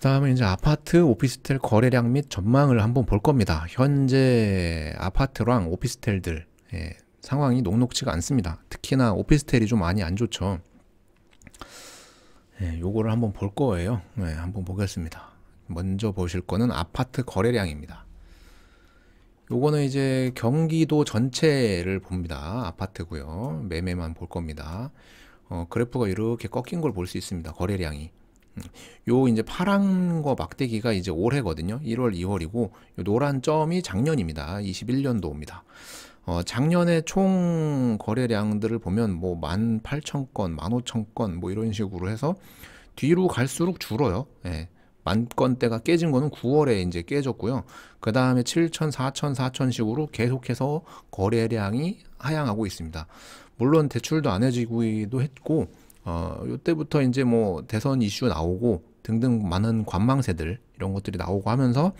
다음에 이제 아파트, 오피스텔 거래량 및 전망을 한번 볼 겁니다. 현재 아파트랑 오피스텔들 상황이 녹록지가 않습니다. 특히나 오피스텔이 좀 많이 안 좋죠. 요거를 한번 볼 거예요. 한번 보겠습니다. 먼저 보실 거는 아파트 거래량입니다. 요거는 이제 경기도 전체를 봅니다. 아파트고요. 매매만 볼 겁니다. 그래프가 이렇게 꺾인 걸 볼 수 있습니다. 거래량이. 요 이제 파란 거 막대기가 이제 올해거든요. 1월, 2월이고 요 노란 점이 작년입니다. 21년도입니다. 작년에 총 거래량들을 보면 뭐 18,000건, 15,000건 뭐 이런 식으로 해서 뒤로 갈수록 줄어요. 10,000건대가 깨진 거는 9월에 이제 깨졌고요. 그 다음에 7,000, 4,000, 4,000 식으로 계속해서 거래량이 하향하고 있습니다. 물론 대출도 안 해지기도 했고, 요때부터 이제 뭐 대선 이슈 나오고 등등 많은 관망세들 이런 것들이 나오고 하면서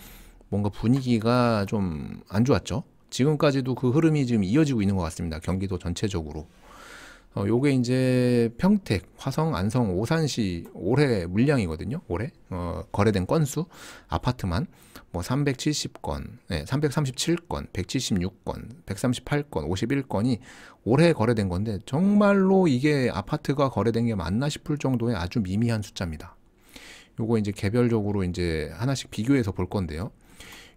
뭔가 분위기가 좀 안 좋았죠. 지금까지도 그 흐름이 지금 이어지고 있는 것 같습니다. 경기도 전체적으로. 요게 이제 평택, 화성, 안성, 오산시 올해 물량이거든요. 올해 거래된 건수 아파트만 뭐 370건, 337건, 176건, 138건, 51건이 올해 거래된 건데 정말로 이게 아파트가 거래된 게 맞나 싶을 정도의 아주 미미한 숫자입니다. 요거 이제 개별적으로 이제 하나씩 비교해서 볼 건데요.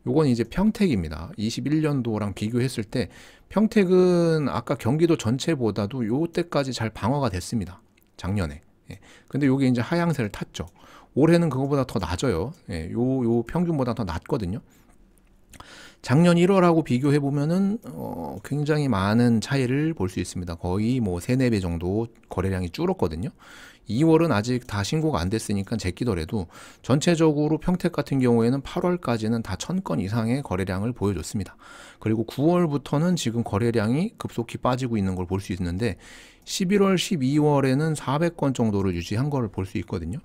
요건 이제 평택입니다. 21년도랑 비교했을 때 평택은 아까 경기도 전체보다도 요때까지 잘 방어가 됐습니다. 작년에. 근데 요게 이제 하향세를 탔죠. 올해는 그거보다 더 낮아요. 요 평균보다 더 낮거든요. 작년 1월하고 비교해 보면은 굉장히 많은 차이를 볼 수 있습니다. 거의 뭐 3, 4배 정도 거래량이 줄었거든요. 2월은 아직 다 신고가 안 됐으니까 제끼더라도 전체적으로 평택 같은 경우에는 8월까지는 다 1,000건 이상의 거래량을 보여줬습니다. 그리고 9월부터는 지금 거래량이 급속히 빠지고 있는 걸 볼 수 있는데 11월, 12월에는 400건 정도를 유지한 걸 볼 수 있거든요.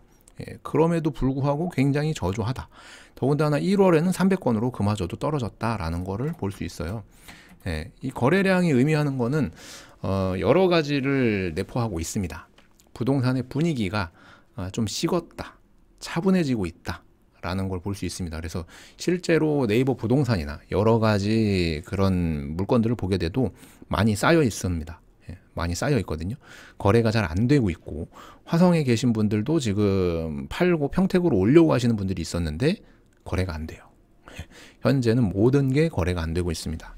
그럼에도 불구하고 굉장히 저조하다. 더군다나 1월에는 300건으로 그마저도 떨어졌다라는 거를 볼 수 있어요. 이 거래량이 의미하는 거는 여러 가지를 내포하고 있습니다. 부동산의 분위기가 좀 식었다, 차분해지고 있다 라는 걸 볼 수 있습니다. 그래서 실제로 네이버 부동산이나 여러 가지 그런 물건들을 보게 돼도 많이 쌓여 있습니다. 많이 쌓여 있거든요. 거래가 잘 안 되고 있고 화성에 계신 분들도 지금 팔고 평택으로 오려고 하시는 분들이 있었는데 거래가 안 돼요. 현재는 모든 게 거래가 안 되고 있습니다.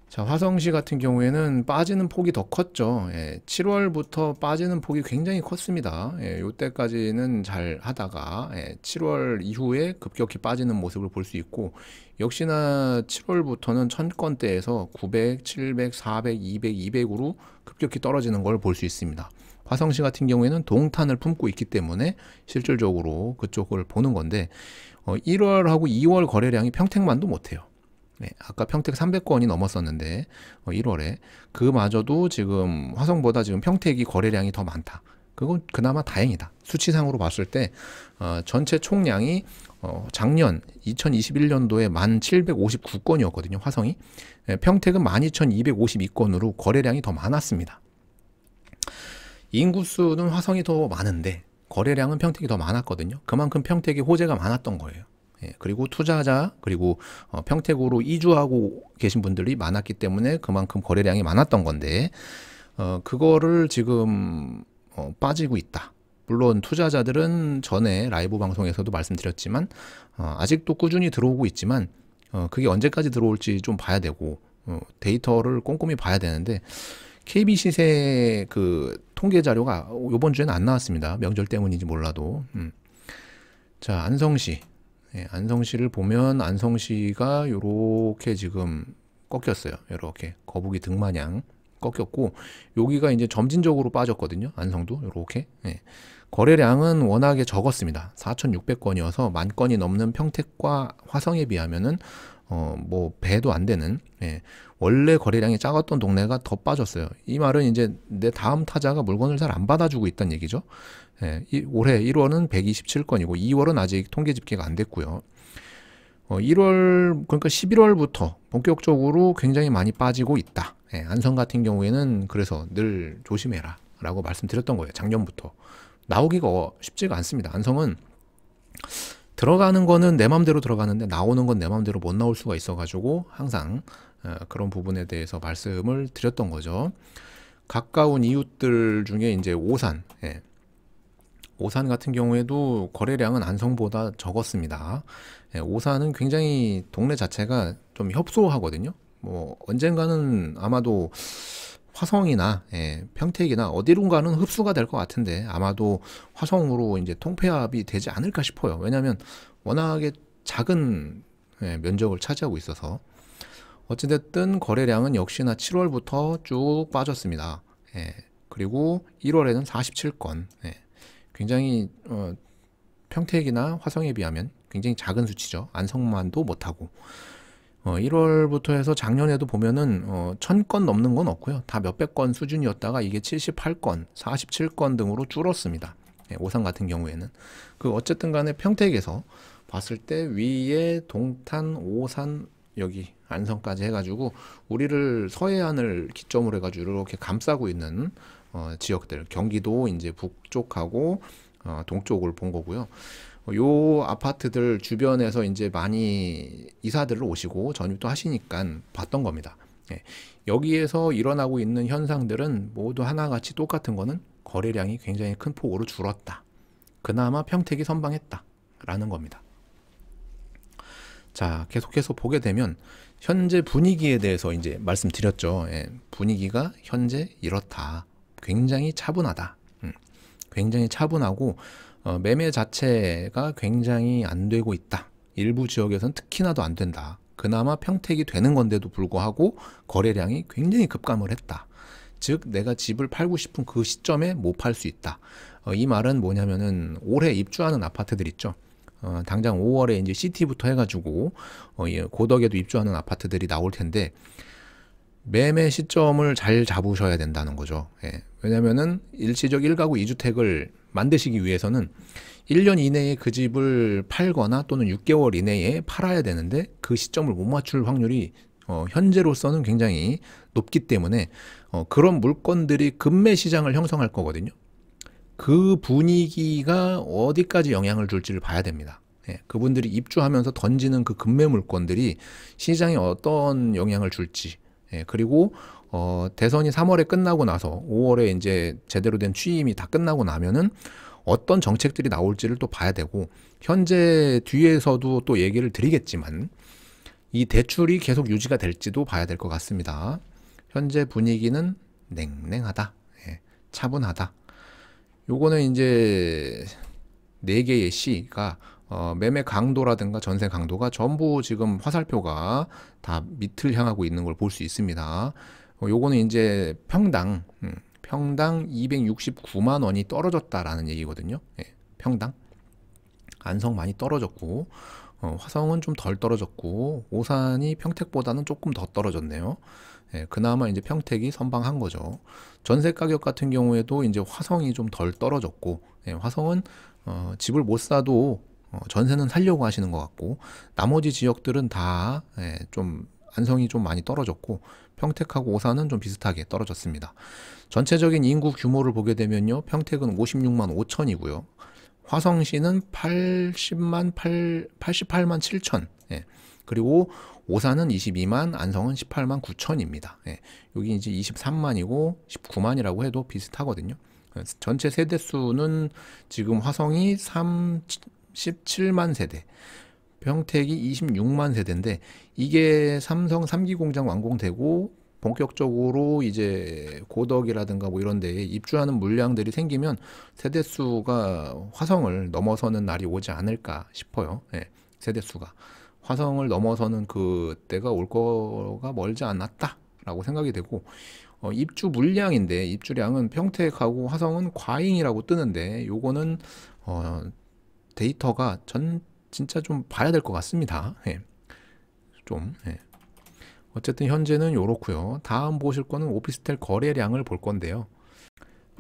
자, 화성시 같은 경우에는 빠지는 폭이 더 컸죠. 7월부터 빠지는 폭이 굉장히 컸습니다. 요때까지는 잘 하다가 7월 이후에 급격히 빠지는 모습을 볼 수 있고 역시나 7월부터는 1,000건대에서 900, 700, 400, 200, 200으로 급격히 떨어지는 걸 볼 수 있습니다. 화성시 같은 경우에는 동탄을 품고 있기 때문에 실질적으로 그쪽을 보는 건데 1월하고 2월 거래량이 평택만도 못해요. 아까 평택 300건이 넘었었는데 1월에 그마저도 지금 화성보다 지금 평택이 거래량이 더 많다. 그건 그나마 다행이다. 수치상으로 봤을 때 전체 총량이 작년 2021년도에 1,759건이었거든요. 화성이. 평택은 12,252건으로 거래량이 더 많았습니다. 인구수는 화성이 더 많은데 거래량은 평택이 더 많았거든요. 그만큼 평택이 호재가 많았던 거예요. 그리고 투자자 그리고 평택으로 이주하고 계신 분들이 많았기 때문에 그만큼 거래량이 많았던 건데 그거를 지금 빠지고 있다. 물론 투자자들은 전에 라이브 방송에서도 말씀드렸지만 아직도 꾸준히 들어오고 있지만 그게 언제까지 들어올지 좀 봐야 되고 데이터를 꼼꼼히 봐야 되는데 KB 시세 그 통계 자료가 이번 주에는 안 나왔습니다. 명절 때문인지 몰라도. 자, 안성시. 안성시를 보면 안성시가 요렇게 지금 꺾였어요. 요렇게 거북이 등 마냥 꺾였고 여기가 이제 점진적으로 빠졌거든요. 안성도 요렇게. 거래량은 워낙에 적었습니다. 4,600건이어서 10,000건이 넘는 평택과 화성에 비하면은 뭐 배도 안 되는 원래 거래량이 작았던 동네가 더 빠졌어요. 이 말은 이제 내 다음 타자가 물건을 잘 안 받아주고 있다는 얘기죠. 올해 1월은 127건이고 2월은 아직 통계 집계가 안 됐고요. 1월 그러니까 11월부터 본격적으로 굉장히 많이 빠지고 있다. 안성 같은 경우에는 그래서 늘 조심해라 라고 말씀드렸던 거예요. 작년부터. 나오기가 쉽지가 않습니다. 안성은 들어가는 거는 내 맘대로 들어가는데 나오는 건 내 맘대로 못 나올 수가 있어가지고 항상 그런 부분에 대해서 말씀을 드렸던 거죠. 가까운 이웃들 중에 이제 오산, 오산 같은 경우에도 거래량은 안성보다 적었습니다. 오산은 굉장히 동네 자체가 좀 협소하거든요. 뭐 언젠가는 아마도 화성이나 평택이나 어디론가는 흡수가 될 것 같은데 아마도 화성으로 이제 통폐합이 되지 않을까 싶어요. 왜냐하면 워낙에 작은 면적을 차지하고 있어서. 어찌됐든 거래량은 역시나 7월부터 쭉 빠졌습니다. 그리고 1월에는 47건. 굉장히 평택이나 화성에 비하면 굉장히 작은 수치죠. 안성만도 못하고. 1월부터 해서 작년에도 보면은 1000건 넘는 건 없고요. 다 몇백 건 수준이었다가 이게 78건, 47건 등으로 줄었습니다. 오산 같은 경우에는. 어쨌든 간에 평택에서 봤을 때 위에 동탄, 오산, 여기 안성까지 해가지고 우리를 서해안을 기점으로 해가지고 이렇게 감싸고 있는 지역들, 경기도 이제 북쪽하고 동쪽을 본 거고요. 요 아파트들 주변에서 이제 많이 이사들을 오시고 전입도 하시니까 봤던 겁니다. 여기에서 일어나고 있는 현상들은 모두 하나같이 똑같은 거는 거래량이 굉장히 큰 폭으로 줄었다. 그나마 평택이 선방했다 라는 겁니다. 자, 계속해서 보게 되면 현재 분위기에 대해서 이제 말씀드렸죠. 분위기가 현재 이렇다. 굉장히 차분하다. 굉장히 차분하고 매매 자체가 굉장히 안 되고 있다. 일부 지역에서는 특히나도 안 된다. 그나마 평택이 되는 건데도 불구하고 거래량이 굉장히 급감을 했다. 즉 내가 집을 팔고 싶은 그 시점에 못 팔 수 있다. 이 말은 뭐냐면은 올해 입주하는 아파트들 있죠. 당장 5월에 이제 시티부터 해가지고 고덕에도 입주하는 아파트들이 나올 텐데 매매 시점을 잘 잡으셔야 된다는 거죠. 왜냐면은 일시적 1가구 2주택을 만드시기 위해서는 1년 이내에 그 집을 팔거나 또는 6개월 이내에 팔아야 되는데 그 시점을 못 맞출 확률이 현재로서는 굉장히 높기 때문에 그런 물건들이 급매 시장을 형성할 거거든요. 그 분위기가 어디까지 영향을 줄지를 봐야 됩니다. 그분들이 입주하면서 던지는 그 급매 물건들이 시장에 어떤 영향을 줄지, 그리고 대선이 3월에 끝나고 나서 5월에 이제 제대로 된 취임이 다 끝나고 나면은 어떤 정책들이 나올지를 또 봐야 되고, 현재 뒤에서도 또 얘기를 드리겠지만 이 대출이 계속 유지가 될지도 봐야 될 것 같습니다. 현재 분위기는 냉랭하다, 차분하다. 요거는 이제 4개의 시가 매매 강도라든가 전세 강도가 전부 지금 화살표가 다 밑을 향하고 있는 걸 볼 수 있습니다. 요거는 이제 평당 269만 원이 떨어졌다라는 얘기거든요. 평당. 안성 많이 떨어졌고 화성은 좀 덜 떨어졌고 오산이 평택보다는 조금 더 떨어졌네요. 그나마 이제 평택이 선방한 거죠. 전세 가격 같은 경우에도 이제 화성이 좀 덜 떨어졌고, 화성은 집을 못 사도 전세는 살려고 하시는 것 같고, 나머지 지역들은 다 좀 안성이 좀 많이 떨어졌고, 평택하고 오산은 좀 비슷하게 떨어졌습니다. 전체적인 인구 규모를 보게 되면요, 평택은 56만 5천이고요. 화성시는 88만 7천. 그리고 오산은 22만, 안성은 18만 9천입니다. 여기 이제 23만이고 19만이라고 해도 비슷하거든요. 전체 세대 수는 지금 화성이 37만 세대, 평택이 26만 세대인데, 이게 삼성 3기 공장 완공되고 본격적으로 이제 고덕이라든가 뭐 이런 데에 입주하는 물량들이 생기면 세대수가 화성을 넘어서는 날이 오지 않을까 싶어요. 세대수가 화성을 넘어서는 그때가 올 거가 멀지 않았다라고 생각이 되고, 입주 물량인데 입주량은 평택하고 화성은 과잉이라고 뜨는데, 요거는 데이터가 진짜 좀 봐야 될 것 같습니다. 어쨌든 현재는 요렇고요. 다음 보실 거는 오피스텔 거래량을 볼 건데요.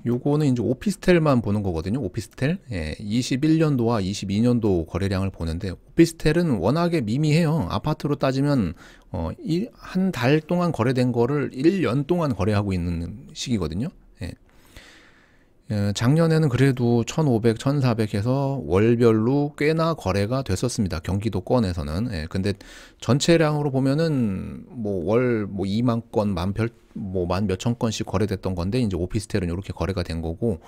요거는 이제 오피스텔만 보는 거거든요. 오피스텔. 21년도와 22년도 거래량을 보는데, 오피스텔은 워낙에 미미해요. 아파트로 따지면 한 달 동안 거래된 거를 1년 동안 거래하고 있는 시기거든요. 작년에는 그래도 1,500, 1,400 해서 월별로 꽤나 거래가 됐었습니다. 경기도권에서는. 예, 근데 전체량으로 보면은 뭐 월 뭐 2만 건, 만 몇천 건씩 거래됐던 건데 이제 오피스텔은 이렇게 거래가 된 거고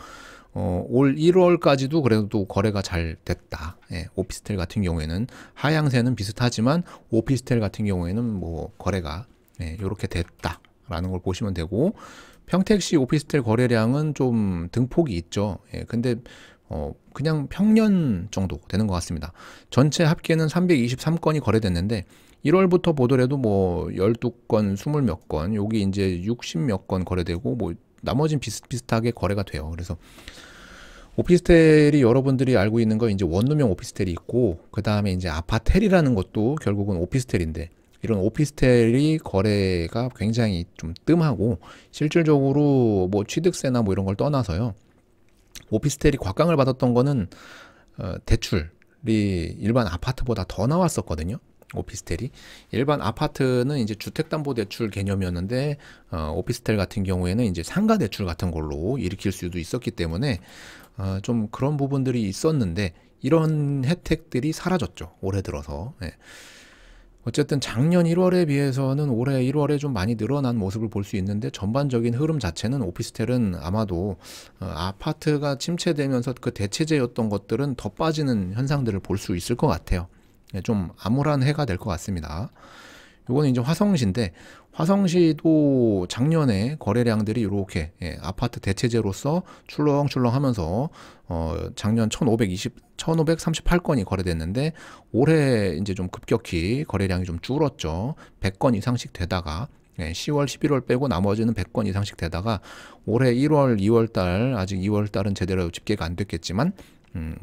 올 1월까지도 그래도 거래가 잘 됐다. 예, 오피스텔 같은 경우에는 하향세는 비슷하지만 오피스텔 같은 경우에는 뭐 거래가 이렇게 됐다라는 걸 보시면 되고 평택시 오피스텔 거래량은 좀 등폭이 있죠. 예, 근데 그냥 평년 정도 되는 것 같습니다. 전체 합계는 323건이 거래됐는데 1월부터 보더라도 뭐 12건, 20 몇 건, 여기 이제 60 몇 건 거래되고 뭐 나머지는 비슷비슷하게 거래가 돼요. 그래서 오피스텔이 여러분들이 알고 있는 거 이제 원룸형 오피스텔이 있고 그 다음에 이제 아파텔이라는 것도 결국은 오피스텔인데 이런 오피스텔이 거래가 굉장히 좀 뜸하고 실질적으로 뭐 취득세나 뭐 이런 걸 떠나서요. 오피스텔이 곽강을 받았던 거는 대출이 일반 아파트보다 더 나왔었거든요. 오피스텔이 일반 아파트는 이제 주택담보대출 개념이었는데 오피스텔 같은 경우에는 이제 상가대출 같은 걸로 일으킬 수도 있었기 때문에 좀 그런 부분들이 있었는데 이런 혜택들이 사라졌죠. 올해 들어서. 예. 어쨌든 작년 1월에 비해서는 올해 1월에 좀 많이 늘어난 모습을 볼 수 있는데 전반적인 흐름 자체는 오피스텔은 아마도 아파트가 침체되면서 그 대체제였던 것들은 더 빠지는 현상들을 볼 수 있을 것 같아요. 좀 암울한 해가 될 것 같습니다. 요거는 이제 화성시인데 화성시도 작년에 거래량들이 이렇게 아파트 대체제로서 출렁출렁 하면서 작년 1,538건이 거래됐는데 올해 이제 좀 급격히 거래량이 좀 줄었죠. 100건 이상씩 되다가 10월, 11월 빼고 나머지는 100건 이상씩 되다가 올해 1월, 2월 달 아직 2월 달은 제대로 집계가 안 됐겠지만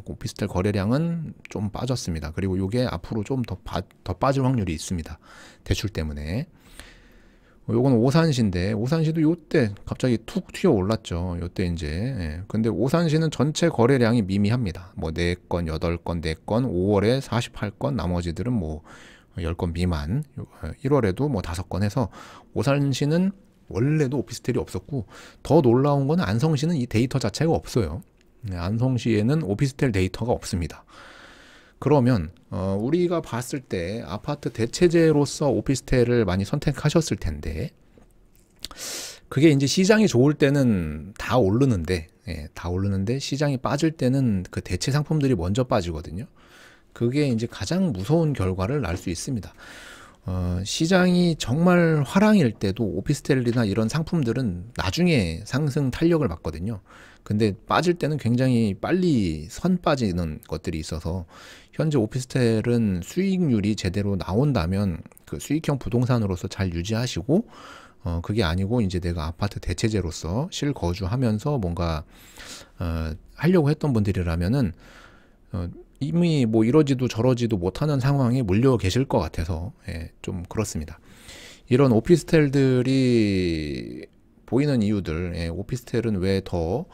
오피스텔 거래량은 좀 빠졌습니다. 그리고 이게 앞으로 좀 더 빠질 확률이 있습니다. 대출 때문에. 요건 오산시인데 오산시도 요때 갑자기 툭 튀어 올랐죠. 요때 이제 근데 오산시는 전체 거래량이 미미합니다. 뭐 4건, 8건, 4건, 5월에 48건, 나머지들은 뭐 10건 미만. 1월에도 뭐 5건 해서 오산시는 원래도 오피스텔이 없었고 더 놀라운 건 안성시는 이 데이터 자체가 없어요. 안성시에는 오피스텔 데이터가 없습니다. 그러면 우리가 봤을 때 아파트 대체제로서 오피스텔을 많이 선택하셨을 텐데 그게 이제 시장이 좋을 때는 다 오르는데 다 오르는데 시장이 빠질 때는 그 대체 상품들이 먼저 빠지거든요. 그게 이제 가장 무서운 결과를 낳을 수 있습니다. 시장이 정말 화랑일 때도 오피스텔이나 이런 상품들은 나중에 상승 탄력을 받거든요. 근데 빠질 때는 굉장히 빨리 선 빠지는 것들이 있어서 현재 오피스텔은 수익률이 제대로 나온다면 그 수익형 부동산으로서 잘 유지하시고 그게 아니고 이제 내가 아파트 대체제로서 실거주하면서 뭔가 하려고 했던 분들이라면은 이미 뭐 이러지도 저러지도 못하는 상황에 몰려 계실 것 같아서 좀 그렇습니다. 이런 오피스텔들이 보이는 이유들, 오피스텔은 왜 더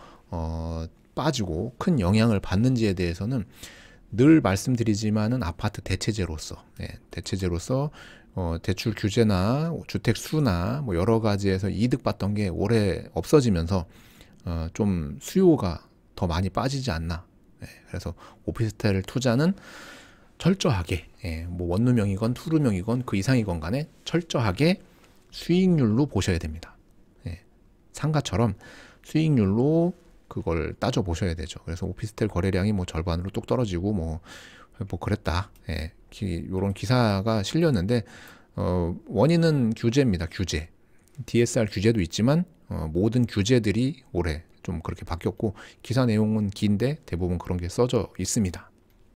빠지고 큰 영향을 받는지에 대해서는 늘 말씀드리지만은 아파트 대체제로서 대출 규제나 주택 수나 뭐 여러 가지에서 이득 봤던 게 올해 없어지면서 좀 수요가 더 많이 빠지지 않나. 그래서 오피스텔 투자는 철저하게 뭐 원룸형이건 투룸형이건 그 이상이건 간에 철저하게 수익률로 보셔야 됩니다. 상가처럼 수익률로 그걸 따져 보셔야 되죠. 그래서 오피스텔 거래량이 뭐 절반으로 뚝 떨어지고 뭐 그랬다. 요런 기사가 실렸는데 원인은 규제입니다. 규제. DSR 규제도 있지만 모든 규제들이 올해 좀 그렇게 바뀌었고 기사 내용은 긴데 대부분 그런 게 써져 있습니다.